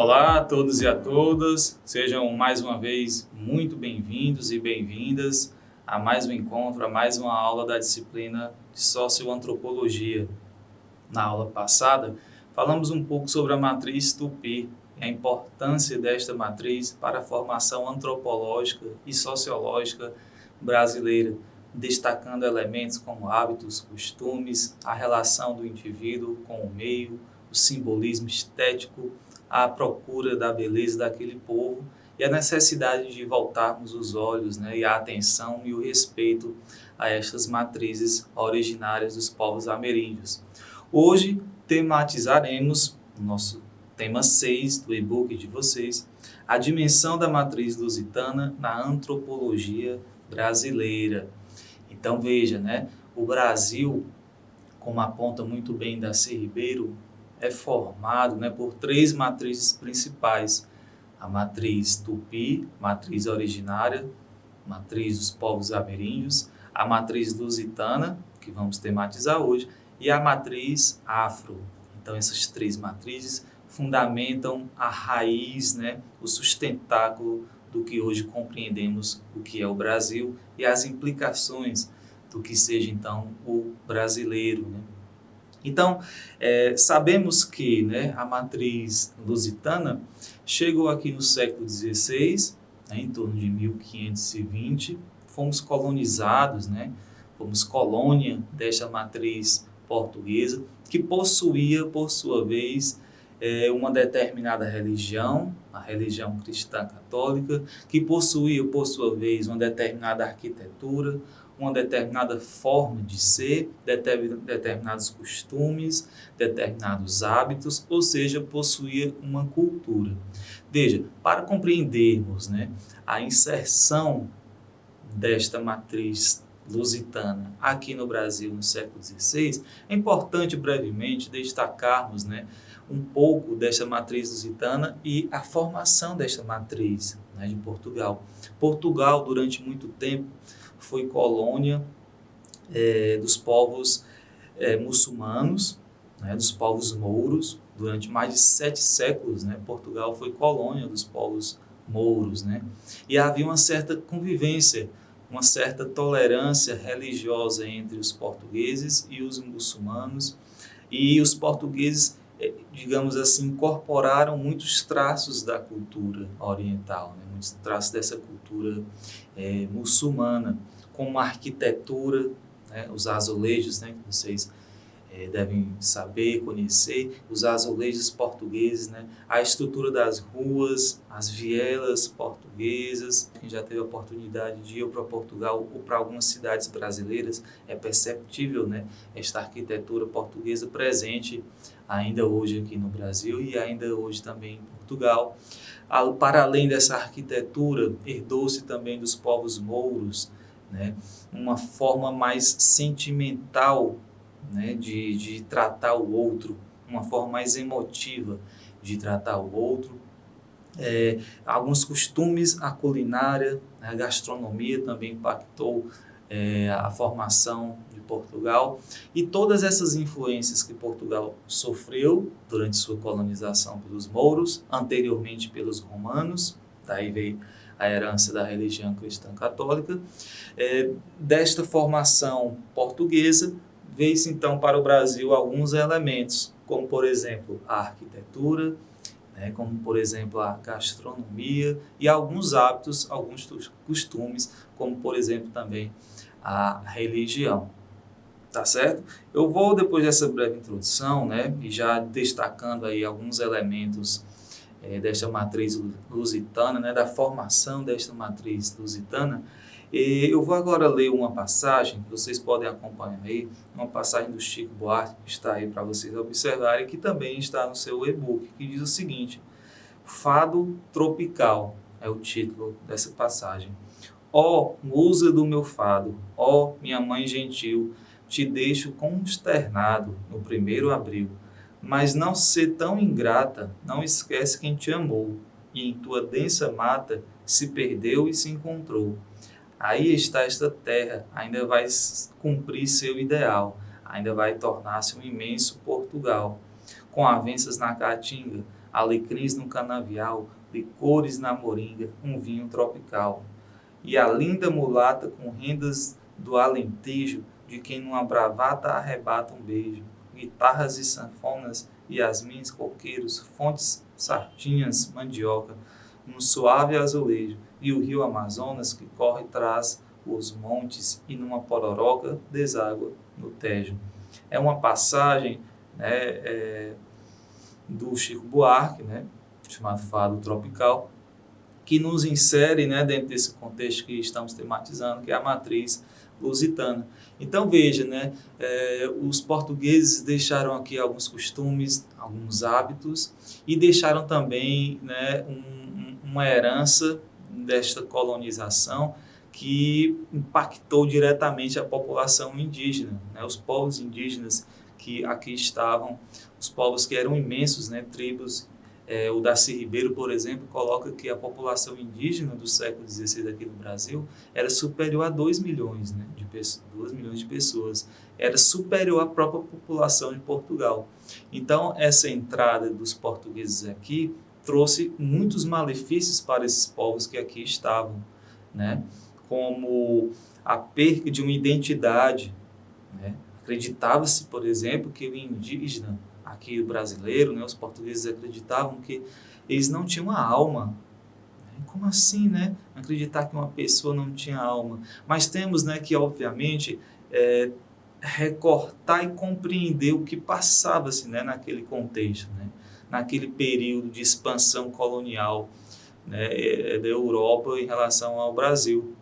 Olá a todos e a todas, sejam mais uma vez muito bem-vindos e bem-vindas a mais um encontro, a mais uma aula da disciplina de Socioantropologia. Na aula passada, falamos um pouco sobre a matriz Tupi e a importância desta matriz para a formação antropológica e sociológica brasileira, destacando elementos como hábitos, costumes, a relação do indivíduo com o meio, o simbolismo estético, a procura da beleza daquele povo e a necessidade de voltarmos os olhos, e a atenção e o respeito a estas matrizes originárias dos povos ameríndios. Hoje tematizaremos o nosso tema 6 do e-book de vocês, a dimensão da matriz lusitana na antropologia brasileira. Então veja, o Brasil, como aponta muito bem Darcy Ribeiro, é formado por três matrizes principais: a matriz Tupi, matriz originária, matriz dos povos ameríndios, a matriz lusitana, que vamos tematizar hoje, e a matriz afro. Então essas três matrizes fundamentam a raiz, o sustentáculo do que hoje compreendemos o que é o Brasil e as implicações do que seja então o brasileiro. Então, sabemos que a matriz lusitana chegou aqui no século XVI, em torno de 1520, fomos colonizados, fomos colônia desta matriz portuguesa, que possuía, por sua vez, uma determinada religião, a religião cristã católica, que possuía, por sua vez, uma determinada arquitetura, uma determinada forma de ser, determinados costumes, determinados hábitos, ou seja, possuía uma cultura. Veja, para compreendermos a inserção desta matriz lusitana aqui no Brasil no século XVI, é importante brevemente destacarmos um pouco desta matriz lusitana e a formação desta matriz de Portugal. Portugal, durante muito tempo, foi colônia dos povos muçulmanos, dos povos mouros. Durante mais de 7 séculos, Portugal foi colônia dos povos mouros. E havia uma certa convivência, uma certa tolerância religiosa entre os portugueses e os muçulmanos. E os portugueses, digamos assim, incorporaram muitos traços da cultura oriental, muitos traços dessa cultura muçulmana, como a arquitetura, os azulejos, que vocês devem saber, conhecer, os azulejos portugueses, a estrutura das ruas, as vielas portuguesas. Quem já teve a oportunidade de ir para Portugal ou para algumas cidades brasileiras, é perceptível esta arquitetura portuguesa presente ainda hoje aqui no Brasil e ainda hoje também em Portugal. Para além dessa arquitetura, herdou-se também dos povos mouros, uma forma mais sentimental de tratar o outro, uma forma mais emotiva de tratar o outro. Alguns costumes, a culinária, a gastronomia também impactou a formação de Portugal, e todas essas influências que Portugal sofreu durante sua colonização pelos mouros, anteriormente pelos romanos, daí veio a herança da religião cristã católica. Desta formação portuguesa, veio-se então para o Brasil alguns elementos, como por exemplo a arquitetura, como por exemplo a gastronomia e alguns hábitos, alguns costumes, como por exemplo também a religião. Tá certo? Eu vou, depois dessa breve introdução, e já destacando aí alguns elementos desta matriz lusitana, da formação desta matriz lusitana, eu vou agora ler uma passagem que vocês podem acompanhar aí, uma passagem do Chico Buarque, que está aí para vocês observarem, que também está no seu e-book, que diz o seguinte: Fado Tropical é o título dessa passagem. Ó, musa do meu fado, ó, minha mãe gentil, te deixo consternado no 1º abril, mas não ser tão ingrata, não esquece quem te amou, e em tua densa mata se perdeu e se encontrou. Aí está esta terra, ainda vai cumprir seu ideal, ainda vai tornar-se um imenso Portugal. Com avanças na caatinga, alecrins no canavial, licores na moringa, um vinho tropical. E a linda mulata com rendas do Alentejo, de quem numa bravata arrebata um beijo. Guitarras e sanfonas, yasmins, coqueiros, fontes, sardinhas, mandioca, num suave azulejo, e o rio Amazonas que corre traz os montes e numa pororoca deságua no Tejo. É uma passagem, né, do Chico Buarque, né, chamado Fado Tropical, que nos insere, né, dentro desse contexto que estamos tematizando, que é a matriz lusitana. Então veja, né, os portugueses deixaram aqui alguns costumes, alguns hábitos, e deixaram também, né, uma herança desta colonização que impactou diretamente a população indígena, né, os povos indígenas que aqui estavam, os povos que eram imensos, né, tribos. O Darcy Ribeiro, por exemplo, coloca que a população indígena do século XVI aqui no Brasil era superior a 2 milhões, né, de pessoas, 2 milhões de pessoas. Era superior à própria população de Portugal. Então, essa entrada dos portugueses aqui trouxe muitos malefícios para esses povos que aqui estavam, né, como a perda de uma identidade, né? Acreditava-se, por exemplo, que o indígena aqui o brasileiro, né, os portugueses acreditavam que eles não tinham uma alma. Como assim, né? Acreditar que uma pessoa não tinha alma? Mas temos, né, que, obviamente, recortar e compreender o que passava-se, né, naquele contexto, né, naquele período de expansão colonial, né, da Europa em relação ao Brasil.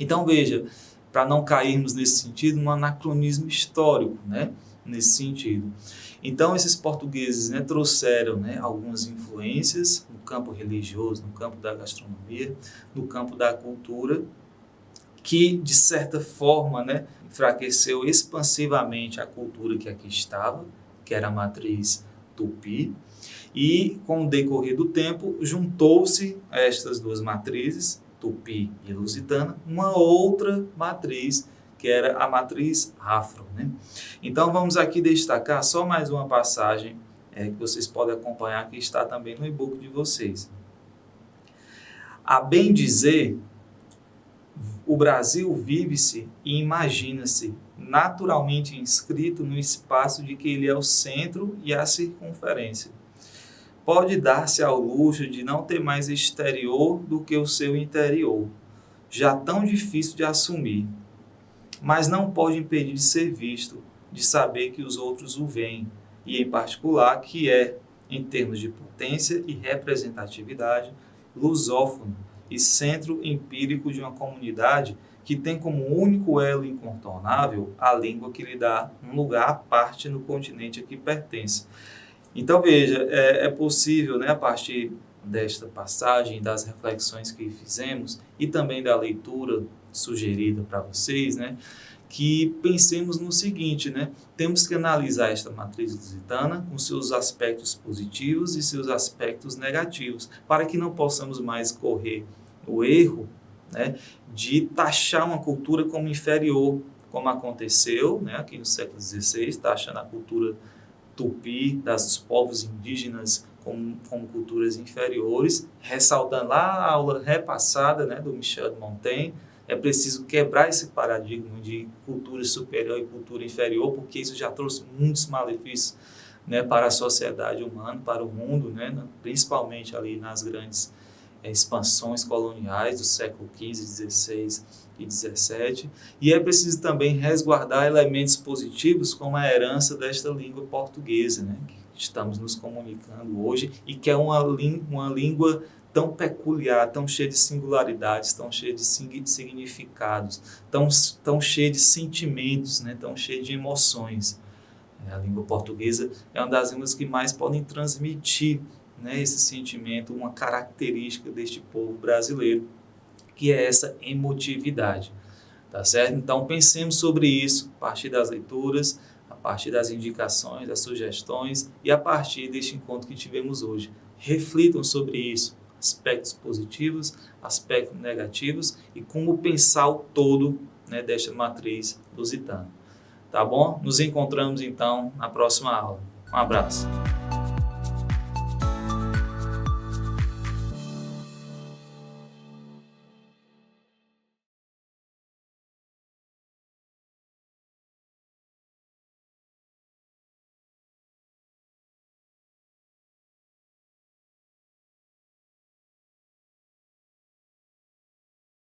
Então, veja, para não cairmos nesse sentido, um anacronismo histórico, né, nesse sentido. Então, esses portugueses, né, trouxeram, né, algumas influências no campo religioso, no campo da gastronomia, no campo da cultura, que, de certa forma, né, enfraqueceu expansivamente a cultura que aqui estava, que era a matriz tupi, e, com o decorrer do tempo, juntou-se a estas duas matrizes, tupi e lusitana, uma outra matriz, que era a matriz afro, né? Então, vamos aqui destacar só mais uma passagem que vocês podem acompanhar, que está também no e-book de vocês. A bem dizer, o Brasil vive-se e imagina-se naturalmente inscrito no espaço de que ele é o centro e a circunferência. Pode dar-se ao luxo de não ter mais exterior do que o seu interior, já tão difícil de assumir, mas não pode impedir de ser visto, de saber que os outros o veem, e em particular que é, em termos de potência e representatividade, lusófono e centro empírico de uma comunidade que tem como único elo incontornável a língua que lhe dá um lugar à parte no continente a que pertence. Então, veja, é possível, né, a partir desta passagem, das reflexões que fizemos e também da leitura sugerida para vocês, né, que pensemos no seguinte, né, temos que analisar esta matriz lusitana com seus aspectos positivos e seus aspectos negativos, para que não possamos mais correr o erro, né, de taxar uma cultura como inferior, como aconteceu, né, aqui no século XVI, taxando a cultura tupi, dos povos indígenas como culturas inferiores, ressaltando lá a aula repassada, né, do Michel de Montaigne. É preciso quebrar esse paradigma de cultura superior e cultura inferior, porque isso já trouxe muitos malefícios, né, para a sociedade humana, para o mundo, né, principalmente ali nas grandes expansões coloniais do século XV, XVI e XVII. E é preciso também resguardar elementos positivos como a herança desta língua portuguesa, né, que estamos nos comunicando hoje e que é uma língua tão peculiar, tão cheia de singularidades, tão cheia de significados, tão cheia de sentimentos, né, tão cheia de emoções. A língua portuguesa é uma das línguas que mais podem transmitir, né, esse sentimento, uma característica deste povo brasileiro, que é essa emotividade, tá certo? Então, pensemos sobre isso a partir das leituras, a partir das indicações, das sugestões e a partir deste encontro que tivemos hoje. Reflitam sobre isso, aspectos positivos, aspectos negativos e como pensar o todo, né, desta matriz lusitana. Tá bom? Nos encontramos, então, na próxima aula. Um abraço.